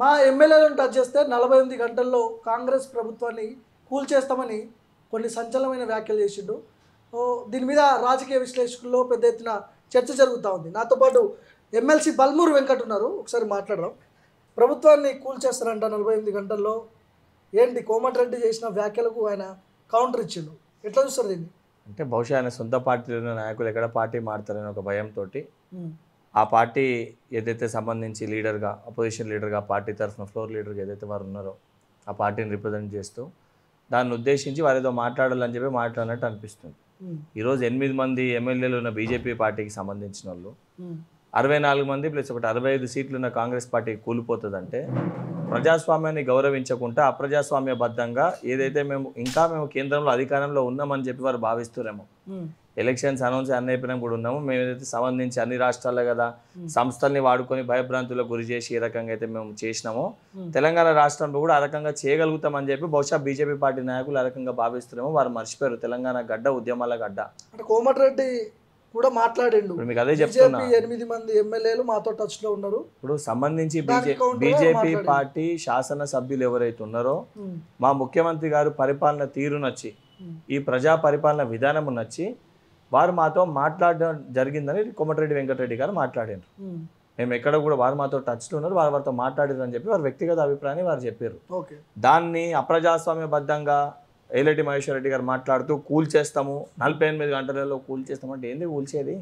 మా ఎమ్మెల్యేలను టచ్ చేస్తే 48 గంటల్లో కాంగ్రెస్ ప్రభుత్వాన్ని కూల్చేస్తామని కొన్ని సంచలనమైన వ్యాఖ్యలు చేసిండు. దీని మీద రాజకీయ విశ్లేషకుల్లో పెద్ద ఎత్తున చర్చ జరుగుతూ ఉంది. నాతో పాటు ఎమ్మెల్సీ బల్మూరు వెంకట్ ఉన్నారు. ఒకసారి మాట్లాడదాం. ప్రభుత్వాన్ని కూల్చేస్తారంట 48 గంటల్లో. ఏంటి కోమటిరెడ్డి చేసిన వ్యాఖ్యలకు ఆయన కౌంటర్ ఇచ్చిండు. ఎట్లా చూస్తారు దీన్ని? అంటే బహుశా ఆయన సొంత పార్టీలో ఉన్న నాయకులు ఎక్కడ పార్టీ మారుతారని ఒక భయంతో ఆ పార్టీ ఏదైతే సంబంధించి లీడర్గా అపోజిషన్ లీడర్గా పార్టీ తరఫున ఫ్లోర్ లీడర్గా ఏదైతే వారు ఉన్నారో ఆ పార్టీని రిప్రజెంట్ చేస్తూ దాన్ని ఉద్దేశించి వారు ఏదో మాట్లాడాలని చెప్పి మాట్లాడినట్టు అనిపిస్తుంది. ఈరోజు 8 మంది ఎమ్మెల్యేలు ఉన్న బీజేపీ పార్టీకి సంబంధించిన వాళ్ళు 64 మంది ప్లస్ ఒకటి 65 సీట్లు ఉన్న కాంగ్రెస్ పార్టీ కూలిపోతుందంటే ప్రజాస్వామ్యాన్ని గౌరవించకుండా అప్రజాస్వామ్యబద్ధంగా ఏదైతే మేము కేంద్రంలో అధికారంలో ఉన్నామని చెప్పి వారు భావిస్తున్నామో ఎలక్షన్స్ అనౌన్స్ అన్ని అయిపోయినా కూడా ఉన్నాము మేము ఏదైతే సంబంధించి అన్ని రాష్ట్రాల్లో కదా సంస్థల్ని వాడుకొని భయభ్రాంతులకు గురి చేసి ఏ రకంగా అయితే మేము చేసినామో తెలంగాణ రాష్ట్రంలో కూడా ఆ రకంగా చేయగలుగుతామని చెప్పి బహుశా బీజేపీ పార్టీ నాయకులు ఆ రకంగా భావిస్తున్నామో వారు మర్చిపోయారు. తెలంగాణ గడ్డ ఉద్యమాల గడ్డ. అంటే కోమటిరెడ్డి కూడా మాట్లాడిండు. మీకు అదే చెప్తున్నా, 8 మంది ఎమ్మెల్యేలు మాతో టచ్ లో ఉన్నారు. ఇప్పుడు సంబంధించి బీజేపీ పార్టీ శాసన సభ్యులు ఎవరైతే ఉన్నారో మా ముఖ్యమంత్రి గారు పరిపాలన తీరు నచ్చి ఈ ప్రజా పరిపాలన విధానం నచ్చి వారు మాతో మాట్లాడడం జరిగిందని కోమటిరెడ్డి వెంకటరెడ్డి గారు మాట్లాడారు. మేము ఎక్కడ కూడా వారు మాతో టచ్లో ఉన్నారు, వారితో మాట్లాడారు అని చెప్పి వారు వ్యక్తిగత అభిప్రాయాన్ని వారు చెప్పారు. దాన్ని అప్రజాస్వామ్యబద్ధంగా ఏలేటి మహేశ్వర్ రెడ్డి గారు మాట్లాడుతూ కూల్చేస్తాము 48 గంటలలో కూల్చేస్తామంటే ఏంది కూల్చేది?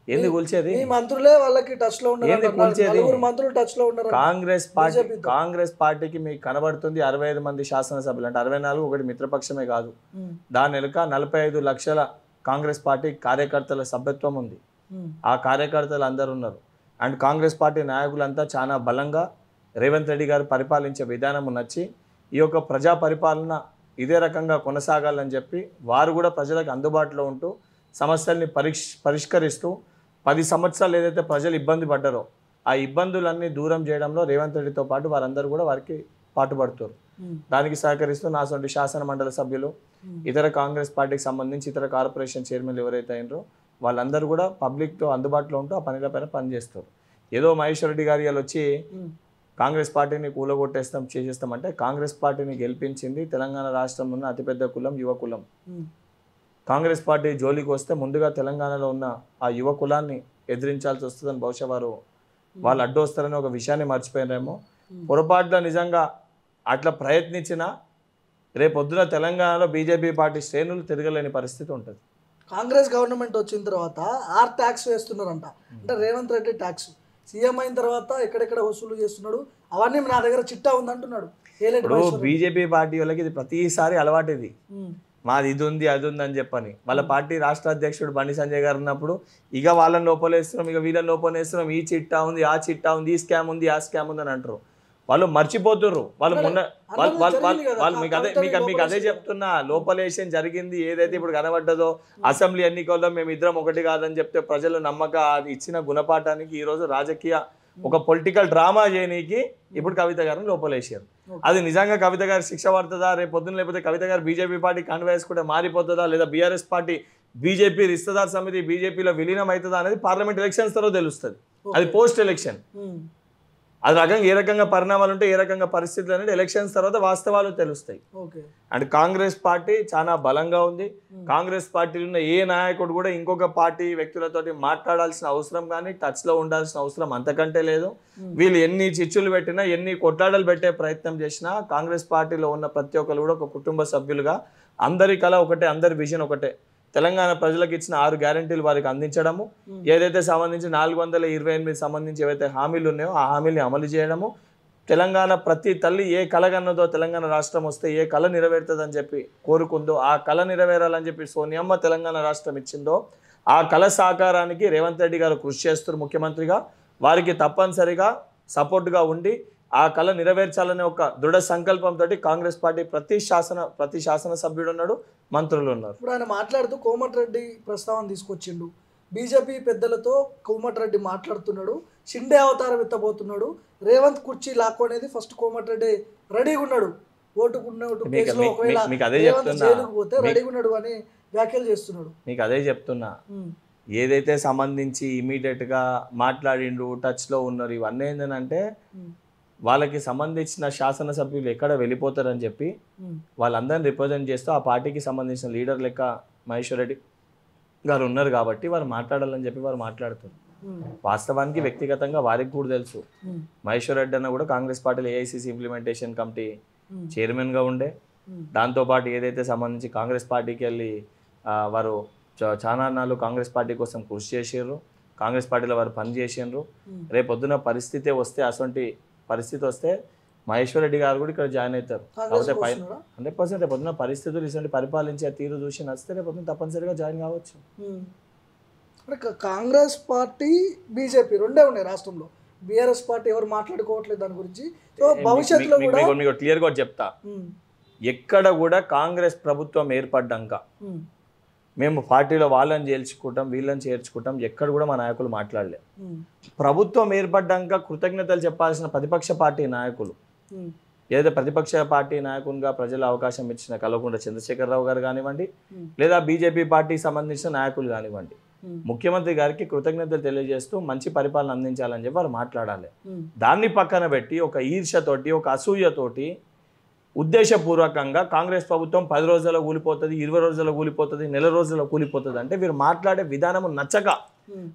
ఏంది కూల్చేది? మంత్రులే వాళ్ళకి టచ్ లో ఉన్నారు. మంత్రులు టచ్ లో ఉన్నారు. కాంగ్రెస్ పార్టీకి మీకు కనబడుతుంది 65 మంది శాసనసభ్యులు అంటే 64 ఒకటి మిత్రపక్షమే కాదు. దాని వెనుక 45 లక్షల కాంగ్రెస్ పార్టీ కార్యకర్తల సభ్యత్వం ఉంది. ఆ కార్యకర్తలు అందరు ఉన్నారు. అండ్ కాంగ్రెస్ పార్టీ నాయకులంతా చాలా బలంగా రేవంత్ రెడ్డి గారు పరిపాలించే విధానం నచ్చి ఈ యొక్క ప్రజా పరిపాలన ఇదే రకంగా కొనసాగాలని చెప్పి వారు కూడా ప్రజలకు అందుబాటులో ఉంటూ సమస్యల్ని పరిష్కరిస్తూ 10 సంవత్సరాలు ఏదైతే ప్రజలు ఇబ్బంది పడ్డారో ఆ ఇబ్బందులన్నీ దూరం చేయడంలో రేవంత్ రెడ్డితో పాటు వారందరూ కూడా వారికి పాటుపడుతారు. దానికి సహకరిస్తూ నా సొంటి శాసన మండలి సభ్యులు ఇతర కాంగ్రెస్ పార్టీకి సంబంధించి ఇతర కార్పొరేషన్ చైర్మన్లు ఎవరైతే అయినరో వాళ్ళందరూ కూడా పబ్లిక్తో అందుబాటులో ఉంటూ ఆ పనిపైన పనిచేస్తారు. ఏదో మహేశ్వర్ రెడ్డి గారు వచ్చి కాంగ్రెస్ పార్టీని చేసేస్తామంటే కాంగ్రెస్ పార్టీని గెలిపించింది తెలంగాణ రాష్ట్రంలో ఉన్న అతిపెద్ద కులం యువ కులం. కాంగ్రెస్ పార్టీ జోలికి వస్తే ముందుగా తెలంగాణలో ఉన్న ఆ యువ కులాన్ని ఎదిరించాల్సి వస్తుందని బహుశా వాళ్ళు అడ్డు వస్తారని ఒక విషయాన్ని మర్చిపోయినారేమో. పొరపాటులో నిజంగా అట్లా ప్రయత్నించినా రేపొద్దున తెలంగాణలో బీజేపీ పార్టీ శ్రేణులు తిరగలేని పరిస్థితి ఉంటుంది. కాంగ్రెస్ గవర్నమెంట్ వచ్చిన తర్వాత ట్యాక్స్ వేస్తున్నారంట. అంటే రేవంత్ రెడ్డి ట్యాక్స్ సీఎం అయిన తర్వాత ఎక్కడెక్కడ వసూలు చేస్తున్నాడు అవన్నీ నా దగ్గర చిట్టా ఉందంటున్నాడు. బీజేపీ పార్టీ వాళ్ళకి ఇది ప్రతిసారి అలవాటు. ఇది మాది ఇది ఉంది అది ఉంది అని చెప్పని వాళ్ళ పార్టీ రాష్ట్ర అధ్యక్షుడు బండి సంజయ్ గారు ఉన్నప్పుడు ఇక వాళ్ళని లోపలేస్తున్నాం ఇక వీళ్ళని లోపలేస్తున్నాం ఈ చిట్టా ఉంది ఆ చిట్టా ఉంది ఈ స్కామ్ ఉంది ఆ స్కామ్ ఉంది అని అంటారు. వాళ్ళు మర్చిపోతుర్రు. మీకు అదే చెప్తున్నా, లోపలేషన్ జరిగింది ఏదైతే ఇప్పుడు కనబడ్డదో అసెంబ్లీ ఎన్నికల్లో మేము ఇద్దరం ఒకటి కాదని చెప్తే ప్రజలు నమ్మక ఇచ్చిన గుణపాఠానికి ఈరోజు రాజకీయ ఒక పొలిటికల్ డ్రామా చేయనీకి ఇప్పుడు కవిత గారిని లోపలేసారు. అది నిజంగా కవిత గారి శిక్ష పడుతుందా రేపు పొద్దున, లేకపోతే కవిత గారు బీజేపీ పార్టీ కన్వేసుకుంటే మారిపోతుందా, లేదా బీఆర్ఎస్ పార్టీ బీజేపీ రిస్తదార్ సమితి బీజేపీలో విలీనం అవుతుందా అనేది పార్లమెంట్ ఎలక్షన్స్ తర్వాత తెలుస్తుంది. అది పోస్ట్ ఎలక్షన్. అది రకంగా ఏ రకంగా పరిణామాలు ఉంటే ఏ రకంగా పరిస్థితులు అనేది ఎలక్షన్స్ తర్వాత వాస్తవాలు తెలుస్తాయి. అండ్ కాంగ్రెస్ పార్టీ చాలా బలంగా ఉంది. కాంగ్రెస్ పార్టీలో ఉన్న ఏ నాయకుడు కూడా ఇంకొక పార్టీ వ్యక్తులతోటి మాట్లాడాల్సిన అవసరం కానీ టచ్లో ఉండాల్సిన అవసరం అంతకంటే లేదు. వీళ్ళు ఎన్ని చిచ్చులు పెట్టినా ఎన్ని కొట్లాటలు పెట్టే ప్రయత్నం చేసినా కాంగ్రెస్ పార్టీలో ఉన్న ప్రతి ఒక్కరు కూడా ఒక కుటుంబ సభ్యులుగా అందరి కళ ఒకటే, అందరి విజన్ ఒకటే. తెలంగాణ ప్రజలకు ఇచ్చిన 6 గ్యారంటీలు వారికి అందించడము, ఏదైతే సంబంధించి 428 సంబంధించి ఏవైతే హామీలు ఉన్నాయో ఆ హామీల్ని అమలు చేయడము, తెలంగాణ ప్రతి తల్లి ఏ కళ కన్నదో తెలంగాణ రాష్ట్రం వస్తే ఏ కళ నెరవేరుతుందని చెప్పి కోరుకుందో ఆ కళ నెరవేరాలని చెప్పి సోనియమ్మ తెలంగాణ రాష్ట్రం ఇచ్చిందో ఆ కళ సాకారానికి రేవంత్ రెడ్డి గారు కృషి చేస్తున్నారు ముఖ్యమంత్రిగా. వారికి తప్పనిసరిగా సపోర్ట్గా ఉండి ఆ కళ నెరవేర్చాలనే ఒక దృఢ సంకల్పంతో కాంగ్రెస్ పార్టీ ప్రతి శాసన సభ్యుడు ఉన్నాడు, మంత్రులు ఉన్నారు. ఇప్పుడు ఆయన మాట్లాడుతూ కోమటిరెడ్డి ప్రస్తావన తీసుకొచ్చిండు. బీజేపీ పెద్దలతో కోమటిరెడ్డి మాట్లాడుతున్నాడు, షిండే అవతారం ఎత్తబోతున్నాడు, రేవంత్ కుర్చీ లాక్కునేది ఫస్ట్ కోమటిరెడ్డి రెడీగా ఉన్నాడు, రెడీగా ఉన్నాడు అని వ్యాఖ్యలు చేస్తున్నాడు. మీకు అదే చెప్తున్నా, ఏదైతే సంబంధించి ఇమీడియట్గా మాట్లాడిండు టచ్లో ఉన్నారు ఇవన్నీ ఏంటంటే వాళ్ళకి సంబంధించిన శాసనసభ్యులు ఎక్కడ వెళ్ళిపోతారని చెప్పి వాళ్ళందరిని రిప్రజెంట్ చేస్తూ ఆ పార్టీకి సంబంధించిన లీడర్ లెక్క మహేశ్వర్ రెడ్డి గారు ఉన్నారు కాబట్టి వారు మాట్లాడాలని చెప్పి వారు మాట్లాడుతారు. వాస్తవానికి వ్యక్తిగతంగా వారికి కూడా తెలుసు, మహేశ్వర్ రెడ్డి అన్న కూడా కాంగ్రెస్ పార్టీలో ఏఐసిసి ఇంప్లిమెంటేషన్ కమిటీ చైర్మన్గా ఉండే, దాంతోపాటు ఏదైతే సంబంధించి కాంగ్రెస్ పార్టీకి వెళ్ళి వారు చాలా నాళ్ళు కాంగ్రెస్ పార్టీ కోసం కృషి చేసారు, కాంగ్రెస్ పార్టీలో వారు పనిచేసారు. రేపొద్దున పరిస్థితి వస్తే, అటువంటి పరిస్థితి వస్తే మహేశ్వర్ రెడ్డి గారు కూడా ఇక్కడ జాయిన్ అవుతారు. కాకపోతే 100% రేపొద్దున పరిస్థితులు ఇటువంటి పరిపాలించే తీరు చూసి నచ్చితే రేపొద్దున తప్పనిసరిగా జాయిన్ కావచ్చు. కాంగ్రెస్ పార్టీ బీజేపీ రెండే ఉన్నాయి రాష్ట్రంలో, బీఆర్ఎస్ పార్టీ ఎవరు మాట్లాడుకోవట్లేదు దాని గురించి. సో భవిష్యత్తులో కూడా మీకు క్లియర్గా చెప్తా, ఎక్కడ కూడా కాంగ్రెస్ ప్రభుత్వం ఏర్పడ్డాక మేము పార్టీలో వాళ్ళని చేర్చుకుంటాం వీళ్ళని చేర్చుకుంటాం ఎక్కడ కూడా మా నాయకులు మాట్లాడలే. ప్రభుత్వం ఏర్పడ్డాక కృతజ్ఞతలు చెప్పాల్సిన ప్రతిపక్ష పార్టీ నాయకులు, ఏదైతే ప్రతిపక్ష పార్టీ నాయకునిగా ప్రజలు అవకాశం ఇచ్చిన కల్వకుంట్ల చంద్రశేఖరరావు గారు కానివ్వండి, లేదా బీజేపీ పార్టీకి సంబంధించిన నాయకులు కానివ్వండి, ముఖ్యమంత్రి గారికి కృతజ్ఞతలు తెలియజేస్తూ మంచి పరిపాలన అందించాలని చెప్పి వారు మాట్లాడాలి. దాన్ని పక్కన పెట్టి ఒక ఈర్ష్యతోటి, ఒక అసూయతోటి ఉద్దేశపూర్వకంగా కాంగ్రెస్ ప్రభుత్వం 10 రోజుల్లో కూలిపోతుంది, 20 రోజుల్లో కూలిపోతుంది, నెల రోజుల్లో కూలిపోతుంది అంటే వీరు మాట్లాడే విధానము నచ్చక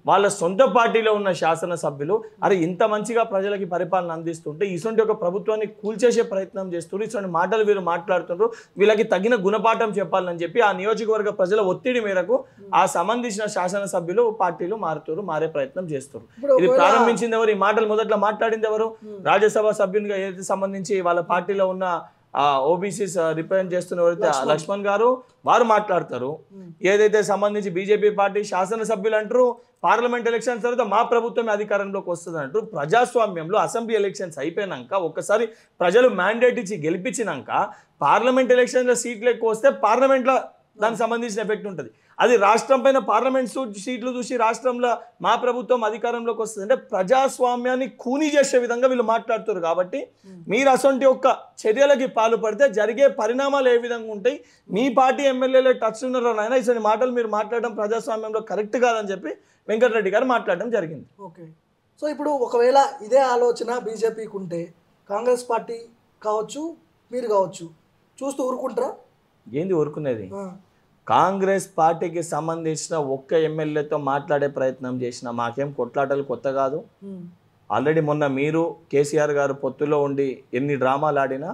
వాళ్ళ సొంత పార్టీలో ఉన్న శాసనసభ్యులు అరే ఇంత మంచిగా ప్రజలకి పరిపాలన అందిస్తుంటే ఇటువంటి ఒక ప్రభుత్వాన్ని కూల్చేసే ప్రయత్నం చేస్తున్నారు, ఇటువంటి మాటలు వీరు మాట్లాడుతున్నారు, వీళ్ళకి తగిన గుణపాఠం చెప్పాలని చెప్పి ఆ నియోజకవర్గ ప్రజల ఒత్తిడి మేరకు ఆ సంబంధించిన శాసనసభ్యులు పార్టీలు మారే ప్రయత్నం చేస్తారు. ఇది ప్రారంభించింది ఎవరు? ఈ మాటలు మొదట్లో మాట్లాడింది ఎవరు? రాజ్యసభ సభ్యునిగా ఏదైతే సంబంధించి వాళ్ళ పార్టీలో ఉన్న ఓబీసీ రిప్రజెంట్ చేస్తున్న ఎవరైతే లక్ష్మణ్ గారు వారు మాట్లాడతారు. ఏదైతే సంబంధించి బీజేపీ పార్టీ శాసనసభ్యులు అంటారు పార్లమెంట్ ఎలక్షన్స్ తర్వాత మా ప్రభుత్వం అధికారంలోకి వస్తుంది అంటారు. ప్రజాస్వామ్యంలో అసెంబ్లీ ఎలక్షన్స్ అయిపోయినాక ఒక్కసారి ప్రజలు మ్యాండేట్ ఇచ్చి గెలిపించినాక పార్లమెంట్ ఎలక్షన్లో సీట్లు ఎక్కువ వస్తే పార్లమెంట్లో దానికి సంబంధించిన ఎఫెక్ట్ ఉంటుంది. అది రాష్ట్రం పైన పార్లమెంట్ సీట్లు చూసి రాష్ట్రంలో మా ప్రభుత్వం అధికారంలోకి వస్తుంది అంటే ప్రజాస్వామ్యాన్ని కూని చేసే విధంగా వీళ్ళు మాట్లాడుతారు. కాబట్టి మీరు అసొంటి ఒక్క చర్యలకి పాల్పడితే జరిగే పరిణామాలు ఏ విధంగా ఉంటాయి, మీ పార్టీ ఎమ్మెల్యేలు టచ్ ఉన్నారో అయినా ఇటువంటి మాటలు మీరు మాట్లాడడం ప్రజాస్వామ్యంలో కరెక్ట్ కాదని చెప్పి వెంకటరెడ్డి గారు మాట్లాడడం జరిగింది. ఓకే, సో ఇప్పుడు ఒకవేళ ఇదే ఆలోచన బీజేపీకి ఉంటే కాంగ్రెస్ పార్టీ కావచ్చు మీరు కావచ్చు చూస్తూ ఊరుకుంటారా? ఏంది ఊరుకునేది? కాంగ్రెస్ పార్టీకి సంబంధించిన ఒక్క ఎమ్మెల్యేతో మాట్లాడే ప్రయత్నం చేసిన మాకేం కొట్లాటలు కొత్త కాదు. ఆల్రెడీ మొన్న మీరు కేసీఆర్ గారు పొత్తులో ఉండి ఎన్ని డ్రామాలు ఆడినా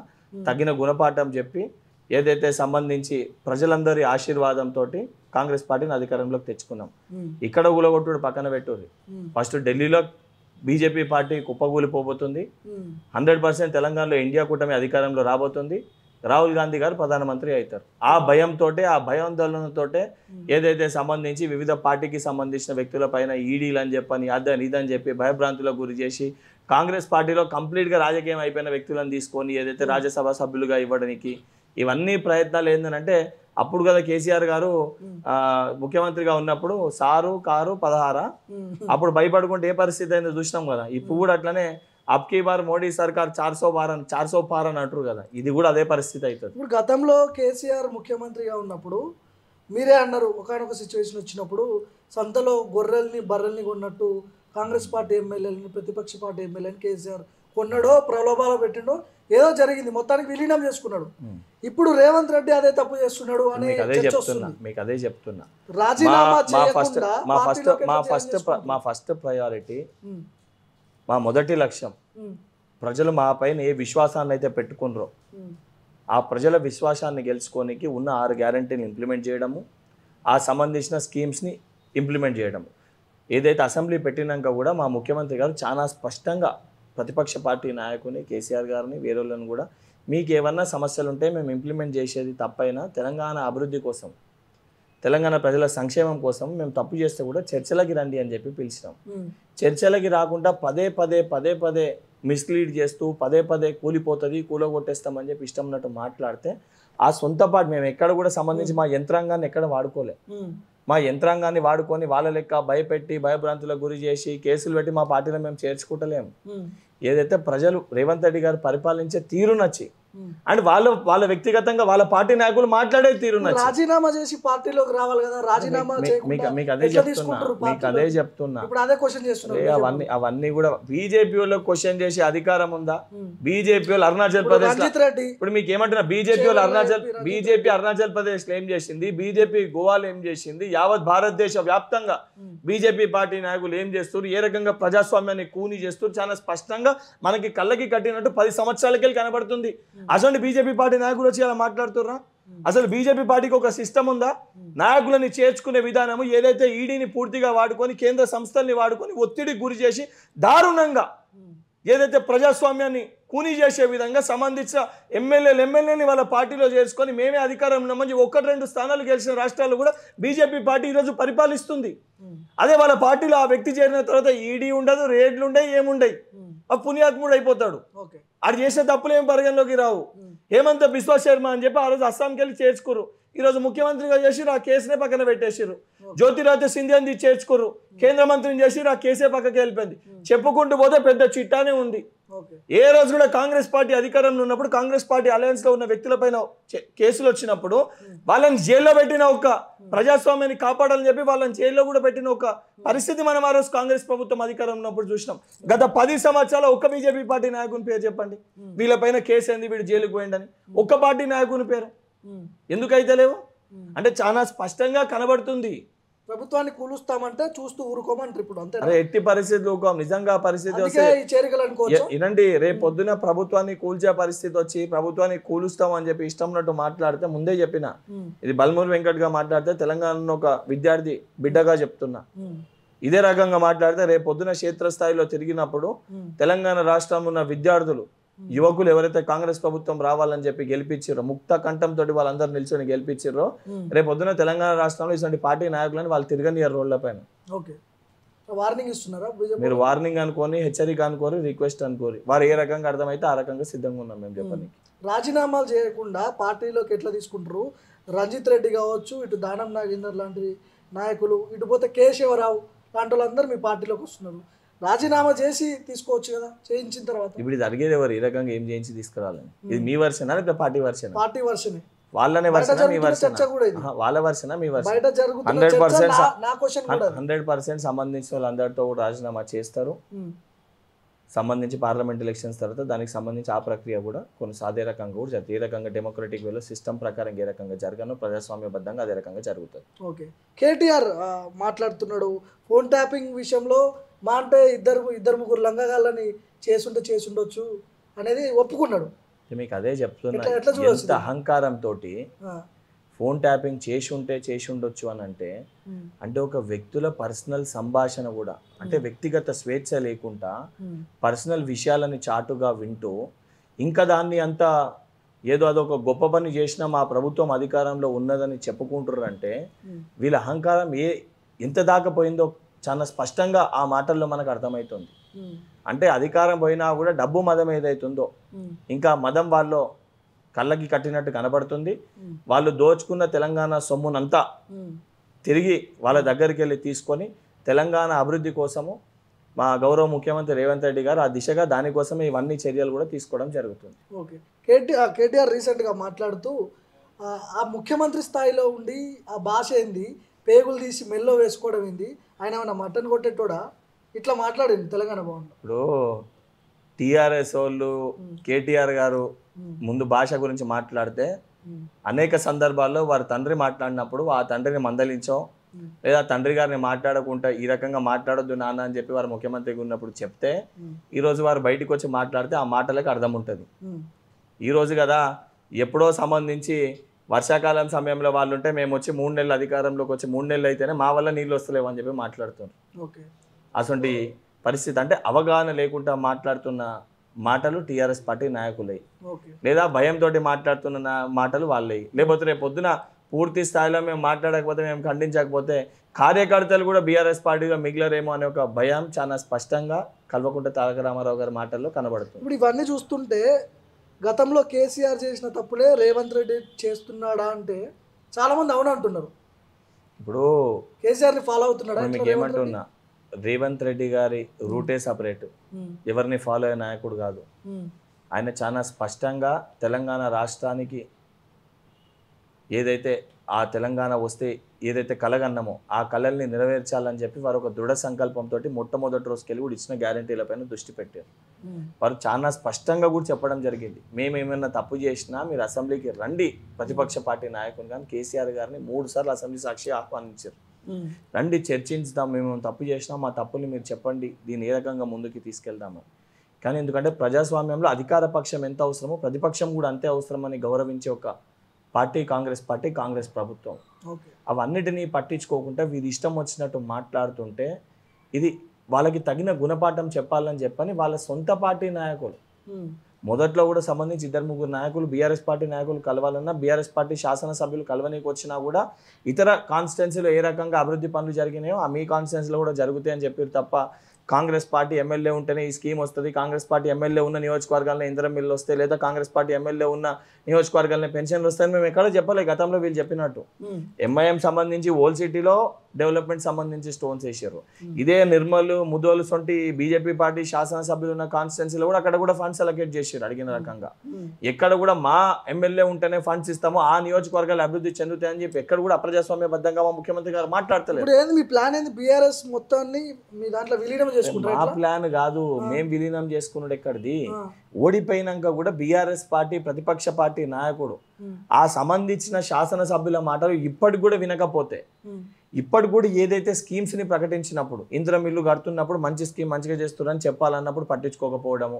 తగిన గుణపాఠం చెప్పి ఏదైతే సంబంధించి ప్రజలందరి ఆశీర్వాదంతో కాంగ్రెస్ పార్టీని అధికారంలోకి తెచ్చుకున్నాం. ఇక్కడ కూలగొట్టుడు పక్కన పెట్టుర్రి. ఫస్ట్ ఢిల్లీలో బీజేపీ పార్టీ కుప్పగూలిపోబోతుంది. 100% తెలంగాణలో ఇండియా కూటమి అధికారంలో రాబోతుంది. రాహుల్ గాంధీ గారు ప్రధానమంత్రి అవుతారు. ఆ భయంతో ఆ భయాందోళనతో ఏదైతే సంబంధించి వివిధ పార్టీకి సంబంధించిన వ్యక్తుల పైన ఈడీలు అని చెప్పని అదని ఇదని చెప్పి భయభ్రాంతులకు గురి చేసి కాంగ్రెస్ పార్టీలో కంప్లీట్గా రాజకీయం అయిపోయిన వ్యక్తులను తీసుకొని ఏదైతే రాజ్యసభ సభ్యులుగా ఇవ్వడానికి ఇవన్నీ ప్రయత్నాలు ఏంటంటే అప్పుడు కదా కేసీఆర్ గారు ముఖ్యమంత్రిగా ఉన్నప్పుడు సారు కారు 16 అప్పుడు భయపడుకుంటే ఏ పరిస్థితి అయిందో చూసినాం కదా. ఇప్పుడు కూడా అట్లనే అబ్కీ బార్ మోడీ సర్కార్ 400 పార్ అని అంటారు కదా, ఇది కూడా అదే పరిస్థితి అవుతుంది. ఇప్పుడు గతంలో కేసీఆర్ ముఖ్యమంత్రిగా ఉన్నప్పుడు మీరే అన్నారు ఒకనొక సిచ్యువేషన్ వచ్చినప్పుడు సంతలో గొర్రెల్ని బర్రెల్ని కొన్నట్టు కాంగ్రెస్ పార్టీ ఎమ్మెల్యేలని ప్రతిపక్ష పార్టీ ఎమ్మెల్యేని కేసీఆర్ కొన్నాడో ప్రలోభాలు పెట్టిండో ఏదో జరిగింది, మొత్తానికి విలీనం చేసుకున్నాడు. ఇప్పుడు రేవంత్ రెడ్డి అదే తప్పు చేస్తున్నాడు అని మీకు అదే చెప్తున్నా. రాజీనామా చేయకుండా మా ఫస్ట్ ప్రయారిటీ, మా మొదటి లక్ష్యం ప్రజలు మా పైన ఏ విశ్వాసాన్ని అయితే పెట్టుకున్నారో ఆ ప్రజల విశ్వాసాన్ని గెలుచుకోనికి ఉన్న 6 గ్యారంటీని ఇంప్లిమెంట్ చేయడము, ఆ సంబంధించిన స్కీమ్స్ని ఇంప్లిమెంట్ చేయడము. ఏదైతే అసెంబ్లీ పెట్టినాక కూడా మా ముఖ్యమంత్రి గారు చాలా స్పష్టంగా ప్రతిపక్ష పార్టీ నాయకుని కేసీఆర్ గారిని వేరేళ్ళని కూడా మీకు ఏమన్నా సమస్యలు ఉంటే మేము ఇంప్లిమెంట్ చేసేది తప్పైనా తెలంగాణ అభివృద్ధి కోసం తెలంగాణ ప్రజల సంక్షేమం కోసం మేము తప్పు చేస్తే కూడా చర్చలకి రండి అని చెప్పి పిలిచినాం. చర్చలకి రాకుండా పదే పదే మిస్లీడ్ చేస్తూ పదే కూలిపోతుంది కూలగొట్టేస్తామని చెప్పి ఇష్టం ఉన్నట్టు మాట్లాడితే ఆ సొంత పార్టీ మేము ఎక్కడ కూడా సంబంధించి మా యంత్రాంగాన్ని ఎక్కడ వాడుకోలే. మా యంత్రాంగాన్ని వాడుకొని వాళ్ళ లెక్క భయపెట్టి భయభ్రాంతులకు గురి చేసి కేసులు పెట్టి మా పార్టీలో మేము చేర్చుకుంటలేము. ఏదైతే ప్రజలు రేవంత్ రెడ్డి గారు పరిపాలించే తీరు నచ్చి అండ్ వాళ్ళ వ్యక్తిగతంగా వాళ్ళ పార్టీ నాయకులు మాట్లాడే తీరు నచ్చింది. రాజీనామా చేసి పార్టీలోకి రావాలి కదా, రాజీనామా చేయకుండా మీకు అదే ఎట్లా చెప్తున్నా, తీసుకుంటారు మీకు అదే పార్టీలోకి? చెప్తున్నా. ఇప్పుడు అదే క్వశ్చన్ చేస్తున్నారు. అవన్నీ కూడా బీజేపీ వాళ్ళు క్వశ్చన్ చేసే అధికారం ఉందా? బీజేపీ వాళ్ళు అరుణాచల్ ప్రదేశ్ రంజిత్ రెడ్డి ఇప్పుడు మీకు ఏమంటున్నా, బీజేపీ అరుణాచల్ ప్రదేశ్ లో ఏం చేసింది, బీజేపీ గోవాలో ఏం చేసింది, యావత్ భారతదేశ వ్యాప్తంగా బీజేపీ పార్టీ నాయకులు ఏం చేస్తారు, ఏ రకంగా ప్రజాస్వామ్యాన్ని కూని చేస్తారు, చాలా స్పష్టంగా మనకి కళ్ళకి కట్టినట్టు 10 సంవత్సరాలకెళ్ళి కనబడుతుంది. అసలు బీజేపీ పార్టీ నాయకులు వచ్చి అలా మాట్లాడుతుర్రా? అసలు బీజేపీ పార్టీకి ఒక సిస్టమ్ ఉందా? నాయకులని చేర్చుకునే విధానము ఏదైతే ఈడీని పూర్తిగా వాడుకొని కేంద్ర సంస్థల్ని వాడుకొని ఒత్తిడికి గురి చేసి దారుణంగా ఏదైతే ప్రజాస్వామ్యాన్ని కూనీ చేసే విధంగా సంబంధించిన ఎమ్మెల్యేని వాళ్ళ పార్టీలో చేసుకొని మేమే అధికారం ఉన్నామని 1-2 స్థానాలు గెలిచిన రాష్ట్రాల్లో కూడా బీజేపీ పార్టీ ఈరోజు పరిపాలిస్తుంది. అదే వాళ్ళ పార్టీలో ఆ వ్యక్తి చేరిన తర్వాత ఈడీ ఉండదు, రేడ్లు ఉండవు, ఏముండయి, ఆ పుణ్యాత్ముడు అయిపోతాడు. అది చేసే తప్పులు ఏం పరిగణలోకి రావు. హేమంత్ బిశ్వ శర్మ అని చెప్పి ఆ రోజు అస్సాంకి వెళ్ళి చేర్చుకోరు, ఈరోజు ముఖ్యమంత్రిగా చేసి ఆ కేసునే పక్కన పెట్టేసారు. జ్యోతిరాదిత్య సింధియాని చేర్చుకోరు, కేంద్ర మంత్రిని చేసి ఆ కేసే పక్కకి వెళ్ళిపోయింది. చెప్పుకుంటూ పోతే పెద్ద చిట్టానే ఉంది. ఏ రోజు కూడా కాంగ్రెస్ పార్టీ అధికారంలో ఉన్నప్పుడు కాంగ్రెస్ పార్టీ అలయన్స్ లో ఉన్న వ్యక్తులపైన కేసులు వచ్చినప్పుడు వాళ్ళని జైల్లో పెట్టిన ఒక ప్రజాస్వామ్యాన్ని కాపాడాలని చెప్పి వాళ్ళని జైల్లో కూడా పెట్టిన ఒక పరిస్థితి మనం ఆ రోజు కాంగ్రెస్ ప్రభుత్వం అధికారం ఉన్నప్పుడు చూసినాం. గత 10 సంవత్సరాల ఒక్క బీజేపీ పార్టీ నాయకుని పేరు చెప్పండి, వీళ్ళపైన కేసు ఏంది, వీడు జైలుకు పోయిండని ఒక్క పార్టీ నాయకుని పేరు ఎందుకైతే లేవు? అంటే చాలా స్పష్టంగా కనబడుతుంది. ప్రభుత్వాన్ని కూలుస్తామంటే చూస్తూ ఊరుకోమంటారు ఇప్పుడు అంతే. ఎట్టి పరిస్థితులు నిజంగా పరిస్థితి వస్తే వినండి, రేపు పొద్దున ప్రభుత్వాన్ని కూల్చే పరిస్థితి వచ్చి ప్రభుత్వాన్ని కూలుస్తాం అని చెప్పి ఇష్టం ఉన్నట్టు మాట్లాడితే ముందే చెప్పిన, ఇది బల్మూరి వెంకట్ గా మాట్లాడితే తెలంగాణలో ఒక విద్యార్థి బిడ్డగా చెప్తున్నా, ఇదే రకంగా మాట్లాడితే రేపు పొద్దున క్షేత్రస్థాయిలో తిరిగినప్పుడు తెలంగాణ రాష్ట్రంలో ఉన్న విద్యార్థులు యువకులు ఎవరైతే కాంగ్రెస్ ప్రభుత్వం రావాలని చెప్పి గెలిపించారో, ముక్త కంఠంతో వాళ్ళందరూ నిల్చొని గెలిపించారో, రేపు పొద్దున తెలంగాణ రాష్ట్రంలో ఇటువంటి పార్టీ నాయకులని వాళ్ళు తిరగనియరు రోడ్ల పైన. వార్నింగ్ ఇస్తున్నారా? మీరు వార్నింగ్ అనుకోని, హెచ్చరిక అనుకోరి, రిక్వెస్ట్ అనుకోరి, వారు ఏ రకంగా అర్థమైతే ఆ రకంగా సిద్ధంగా ఉన్నాం మేము చెప్పండి. రాజీనామాలు చేయకుండా పార్టీలోకి ఎట్లా తీసుకుంటారు? రంజిత్ రెడ్డి కావచ్చు, ఇటు దానం నాగేందర్ లాంటి నాయకులు, ఇటు పోతే కేశవరావు లాంటి వాళ్ళందరూ మీ పార్టీలోకి వస్తున్నారు. రాజీనామా చేసి తీసుకోవచ్చు కదా, చేయించిన తర్వాత. ఇప్పుడు ఇది అడిగేది ఎవరు? ఈ రకంగా ఏం చేయించి తీసుకురావాలని? ఇది మీ వర్షనా లేదా పార్టీ వర్షనా? పార్టీ వర్షనే. వాళ్ళనే వర్షనా మీ వర్షనా? వాళ్ళ వర్షనా మీ వర్షనా? 100% సంబంధించిన వాళ్ళందరితో కూడా రాజీనామా చేస్తారు. సంబంధించి పార్లమెంట్ ఎలక్షన్స్ తర్వాత దానికి సంబంధించి ఆ ప్రక్రియ కూడా అదే రకంగా కూడా జరుగుతుంది. ఏ రకంగా డెమోక్రటిక్ వేలో సిస్టమ్ ప్రకారం ఏ రకంగా జరగనో ప్రజాస్వామ్యబద్ధంగా అదే రకంగా జరుగుతుంది. ఓకే, కేటీఆర్ మాట్లాడుతున్నాడు ఫోన్ ట్యాపింగ్ విషయంలో, మా అంటే ఇద్దరు ముగ్గురు లంగగాళ్ళని చేసుండొచ్చు అనేది ఒప్పుకున్నాడు. మీకు అదే చెప్తున్నా, ఎంత అహంకారంతో ఫోన్ ట్యాపింగ్ చేసి ఉండొచ్చు అని అంటే ఒక వ్యక్తుల పర్సనల్ సంభాషణ కూడా, అంటే వ్యక్తిగత స్వేచ్ఛ లేకుండా పర్సనల్ విషయాలని చాటుగా వింటూ ఇంకా దాన్ని అంత ఏదో అదొక గొప్ప పని చేసినా మా ప్రభుత్వం అధికారంలో ఉన్నదని చెప్పుకుంటారు అంటే వీళ్ళ అహంకారం ఎంత దాకా పోయిందో చాలా స్పష్టంగా ఆ మాటల్లో మనకు అర్థమవుతుంది. అంటే అధికారం పోయినా కూడా డబ్బు మదం ఏదైతుందో ఇంకా మదం వాళ్ళు కళ్ళకి కట్టినట్టు కనబడుతుంది. వాళ్ళు దోచుకున్న తెలంగాణ సొమ్మునంతా తిరిగి వాళ్ళ దగ్గరికి వెళ్ళి తీసుకొని తెలంగాణ అభివృద్ధి కోసము మా గౌరవ ముఖ్యమంత్రి రేవంత్ రెడ్డి గారు ఆ దిశగా దానికోసమే ఇవన్నీ చర్యలు కూడా తీసుకోవడం జరుగుతుంది. ఓకే, కేటీఆర్ రీసెంట్గా మాట్లాడుతూ ఆ ముఖ్యమంత్రి స్థాయిలో ఉండి ఆ భాష ఏంది, పేగులు తీసి మెల్లో వేసుకోవడం ఏంది, ఆయన ఏమన్నా మటన్ కొట్టేటోడా, ఇట్లా మాట్లాడింది తెలంగాణ భవన్లో. ఇప్పుడు టీఆర్ఎస్ వాళ్ళు కేటీఆర్ గారు ముందు భాష గురించి మాట్లాడితే అనేక సందర్భాల్లో వారి తండ్రి మాట్లాడినప్పుడు ఆ తండ్రిని మందలించో లేదా తండ్రి గారిని మాట్లాడకుండా ఈ రకంగా మాట్లాడొద్దు నాన్న అని చెప్పి వారు ముఖ్యమంత్రిగా ఉన్నప్పుడు చెప్తే ఈరోజు వారు బయటకు వచ్చి మాట్లాడితే ఆ మాటలకు అర్థం ఉంటుంది. ఈరోజు కదా ఎప్పుడో సంబంధించి వర్షాకాలం సమయంలో వాళ్ళు ఉంటే మేము వచ్చి 3 నెలలు అధికారంలోకి వచ్చి 3 నెలలు అయితేనే మా వల్ల నీళ్ళు వస్తలేవు అని చెప్పి మాట్లాడుతున్నారు. అటువంటి పరిస్థితి, అంటే అవగాహన లేకుండా మాట్లాడుతున్న మాటలు టీఆర్ఎస్ పార్టీ నాయకులై, లేదా భయంతో మాట్లాడుతున్న మాటలు వాళ్ళవి. లేకపోతే రేపు పొద్దున పూర్తి స్థాయిలో మేము మాట్లాడకపోతే, మేము ఖండించకపోతే కార్యకర్తలు కూడా బీఆర్ఎస్ పార్టీగా మిగిలరేమో అనే ఒక భయం చాలా స్పష్టంగా కల్వకుంట్ల తారక రామారావు గారి మాటల్లో కనబడుతుంది. ఇప్పుడు ఇవన్నీ చూస్తుంటే గతంలో కేసీఆర్ చేసిన తప్పులే రేవంత్ రెడ్డి చేస్తున్నాడా అంటే చాలా మంది అవును అంటున్నారు. ఇప్పుడు కేసీఆర్ని ఫాలో అవుతున్నాడా? మీకు ఏమంటున్నా, రేవంత్ రెడ్డి గారి రూటే సపరేట్, ఎవరిని ఫాలో అయ్యే నాయకుడు కాదు. ఆయన చాలా స్పష్టంగా తెలంగాణ రాష్ట్రానికి ఏదైతే ఆ తెలంగాణ వస్తే ఏదైతే కలగన్నామో ఆ కళల్ని నెరవేర్చాలని చెప్పి వారు ఒక దృఢ సంకల్పంతో మొట్టమొదటి రోజుకెళ్ళి కూడా ఇచ్చిన గ్యారంటీలపైన దృష్టి పెట్టారు. వారు చాలా స్పష్టంగా కూడా చెప్పడం జరిగింది, మేము ఏమైనా తప్పు చేసినా మీరు అసెంబ్లీకి రండి, ప్రతిపక్ష పార్టీ నాయకులు కానీ కేసీఆర్ గారిని 3 సార్లు అసెంబ్లీ సాక్షి ఆహ్వానించారు. రండి చర్చించుదాం, మేము తప్పు చేసినా మా తప్పుల్ని మీరు చెప్పండి, దీన్ని ఏ రకంగా ముందుకు తీసుకెళ్దాము. కానీ ఎందుకంటే ప్రజాస్వామ్యంలో అధికార పక్షం ఎంత అవసరమో ప్రతిపక్షం కూడా అంతే అవసరమని గౌరవించే ఒక పార్టీ కాంగ్రెస్ ప్రభుత్వం. అవన్నిటినీ పట్టించుకోకుండా వీరి ఇష్టం వచ్చినట్టు మాట్లాడుతుంటే ఇది వాళ్ళకి తగిన గుణపాఠం చెప్పాలని చెప్పని వాళ్ళ సొంత పార్టీ నాయకులు మొదట్లో కూడా సంబంధించి 2-3 నాయకులు బీఆర్ఎస్ పార్టీ నాయకులు కలవాలన్నా బీఆర్ఎస్ పార్టీ శాసనసభ్యులు కలవనీకి వచ్చినా కూడా ఇతర కాన్స్టిట్యున్సీలో ఏ రకంగా అభివృద్ధి పనులు జరిగినాయో ఆ మీ కాన్స్టిట్యున్సీలో కూడా జరుగుతాయని చెప్పారు తప్ప కాంగ్రెస్ పార్టీ ఎమ్మెల్యే ఉంటేనే ఈ స్కీమ్ వస్తుంది, కాంగ్రెస్ పార్టీ ఎమ్మెల్యే ఉన్న నియోజకవర్గాల్లో ఇంధనం బిల్లు వస్తాయి, లేదా కాంగ్రెస్ పార్టీ ఎమ్మెల్యే ఉన్న నియోజకవర్గాల్లో పెన్షన్లు వస్తాయని మేము ఎక్కడ చెప్పలేదు. గతంలో వీళ్ళు చెప్పినట్టు ఎంఐఎం సంబంధించి ఓల్డ్ సిటీలో డెవలప్మెంట్ సంబంధించి స్టోన్స్ వేసారు. ఇదే నిర్మల్ ముదోలు సొంటి బీజేపీ పార్టీ శాసనసభ్యులు ఉన్న కాన్స్టిట్యున్సీలో కూడా అక్కడ కూడా ఫండ్స్ అలొకేట్ చేశారు అడిగిన రకంగా. ఎక్కడ కూడా మా ఎమ్మెల్యే ఉంటేనే ఫండ్స్ ఇస్తాము, ఆ నియోజకవర్గాలు అభివృద్ధి చెందుతాయని చెప్పి ఎక్కడ కూడా అప్రజాస్వామ్యబద్ధంగా మా ముఖ్యమంత్రి గారు మాట్లాడతలేదు. మీ ప్లాన్ ఏంది? బీఆర్ఎస్ మొత్తాన్ని మీ దాంట్లో విలీనం చేసుకుంటారు? మా ప్లాన్ కాదు, మేము విలీనం చేసుకున్నాడు ఎక్కడిది. ఓడిపోయినాక కూడా బీఆర్ఎస్ పార్టీ ప్రతిపక్ష పార్టీ నాయకుడు ఆ సంబంధించిన శాసనసభ్యుల మాటలు ఇప్పటికి కూడా వినకపోతే, ఇప్పటికి కూడా ఏదైతే స్కీమ్స్ ని ప్రకటించినప్పుడు ఇందిరం ఇల్లు కడుతున్నప్పుడు మంచి స్కీమ్ మంచిగా చేస్తున్నారని చెప్పాలన్నప్పుడు పట్టించుకోకపోవడము,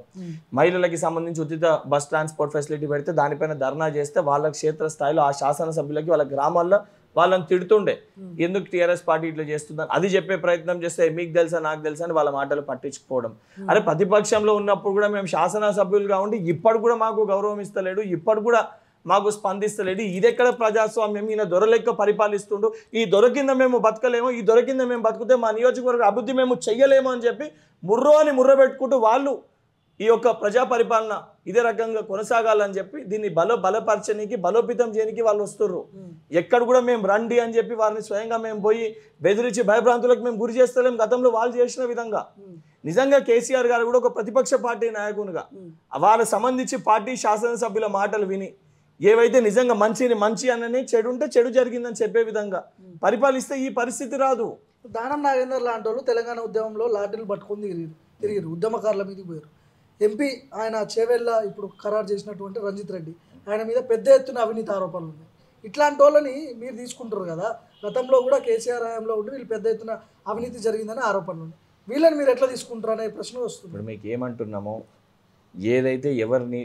మహిళలకి సంబంధించి ఉచిత బస్ ట్రాన్స్పోర్ట్ ఫెసిలిటీ పెడితే దానిపైన ధర్నా చేస్తే వాళ్ళ క్షేత్ర స్థాయిలో ఆ శాసనసభ్యులకి వాళ్ళ గ్రామాల్లో వాళ్ళని తిడుతుండే, ఎందుకు టీఆర్ఎస్ పార్టీ ఇట్లా చేస్తుందని అది చెప్పే ప్రయత్నం చేస్తే మీకు తెలుసా నాకు తెలుసా అని వాళ్ళ మాటలు పట్టించుకోవడం. అరే ప్రతిపక్షంలో ఉన్నప్పుడు కూడా మేము శాసనసభ్యులుగా ఉండి ఇప్పటి కూడా మాకు గౌరవం ఇస్తలేడు, ఇప్పటి కూడా మాకు స్పందిస్తలేడు, ఇదెక్కడ ప్రజాస్వామ్యం? ఈయన దొరలెక్క పరిపాలిస్తుండు, ఈ దొరికింద మేము బతకలేమో, ఈ దొరికింద మేము బతుకుతే మా నియోజకవర్గ అభివృద్ధి మేము చెయ్యలేమో అని చెప్పి ముర్ర పెట్టుకుంటూ వాళ్ళు ఈ యొక్క ప్రజా పరిపాలన ఇదే రకంగా కొనసాగాలని చెప్పి దీన్ని బలపరచడానికి బలోపేతం చేయడానికి వాళ్ళు వస్తుర్రు. ఎక్కడ కూడా మేము రండి అని చెప్పి వారిని స్వయంగా మేము పోయి బెదిరించి భయభ్రాంతులకు మేము గురి చేస్తలేం గతంలో వాళ్ళు చేసిన విధంగా. నిజంగా కేసీఆర్ గారు కూడా ఒక ప్రతిపక్ష పార్టీ నాయకునిగా వాళ్ళ సంబంధించి పార్టీ శాసనసభ్యుల మాటలు విని ఏవైతే నిజంగా మంచి అనని చెడు ఉంటే చెడు జరిగిందని చెప్పే విధంగా పరిపాలిస్తే ఈ పరిస్థితి రాదు. దానం నాగేందర్ లాంటి వాళ్ళు తెలంగాణ ఉద్యమంలో లాఠీలు పట్టుకొని తిరిగిరు, ఉద్యమకారుల మీదకి పోయారు. ఎంపీ ఆయన చేవెళ్ళ ఇప్పుడు ఖరారు చేసినటువంటి రంజిత్ రెడ్డి ఆయన మీద పెద్ద ఎత్తున అవినీతి ఆరోపణలు ఉన్నాయి. ఇట్లాంటి వాళ్ళని మీరు తీసుకుంటారు కదా, గతంలో కూడా కేసీఆర్ హయాంలో ఉండి వీళ్ళు పెద్ద ఎత్తున అవినీతి జరిగిందని ఆరోపణలు ఉన్నాయి, వీళ్ళని మీరు ఎట్లా తీసుకుంటారు అనే ప్రశ్న వస్తుంది. ఇప్పుడు మీకు ఏమంటున్నామో ఏదైతే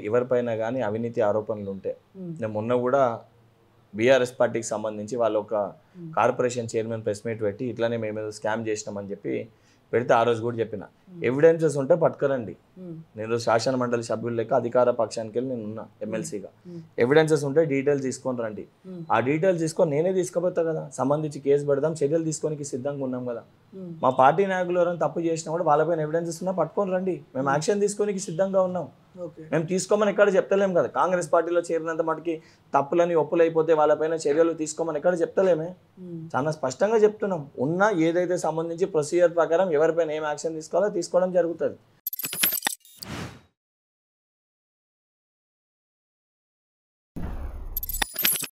ఎవరిపైన కానీ అవినీతి ఆరోపణలు ఉంటే, నేను మొన్న కూడా బీఆర్ఎస్ పార్టీకి సంబంధించి వాళ్ళు ఒక కార్పొరేషన్ చైర్మన్ ప్రెస్ మీట్ పెట్టి ఇట్లానే మేము స్కామ్ చేసినామని చెప్పి పెడితే ఆ రోజు కూడా చెప్పిన ఎవిడెన్సెస్ ఉంటే పట్టుకరండి. నేను శాసన మండలి సభ్యులు లెక్క అధికార పక్షానికి వెళ్ళి నేను ఉన్నా ఎమ్మెల్సీగా, ఎవిడెన్సెస్ ఉంటే డీటెయిల్స్ తీసుకొని రండి, ఆ డీటెయిల్స్ తీసుకొని నేనే తీసుకుపోతా కదా, సంబంధించి కేసు పెడదాం, చర్యలు తీసుకోనికి సిద్ధంగా ఉన్నాం కదా. మా పార్టీ నాయకులు ఎవరైనా తప్పు చేసినా కూడా వాళ్ళపైన ఎవిడెన్సెస్ ఉన్నా పట్టుకొని రండి, మేము యాక్షన్ తీసుకోనికి సిద్ధంగా ఉన్నాం. మేము తీసుకోమని ఎక్కడ చెప్తలేం కదా, కాంగ్రెస్ పార్టీలో చేరినంత మటుకి తప్పులని ఒప్పులైపోతే వాళ్ళపైన చర్యలు తీసుకోమని ఎక్కడ చెప్తలేమే, చాలా స్పష్టంగా చెప్తున్నాం. ఉన్న ఏదైతే సంబంధించి ప్రొసీజర్ ప్రకారం ఎవరిపైన ఏం యాక్షన్ తీసుకోవాలో తీసుకోవడం జరుగుతుంది.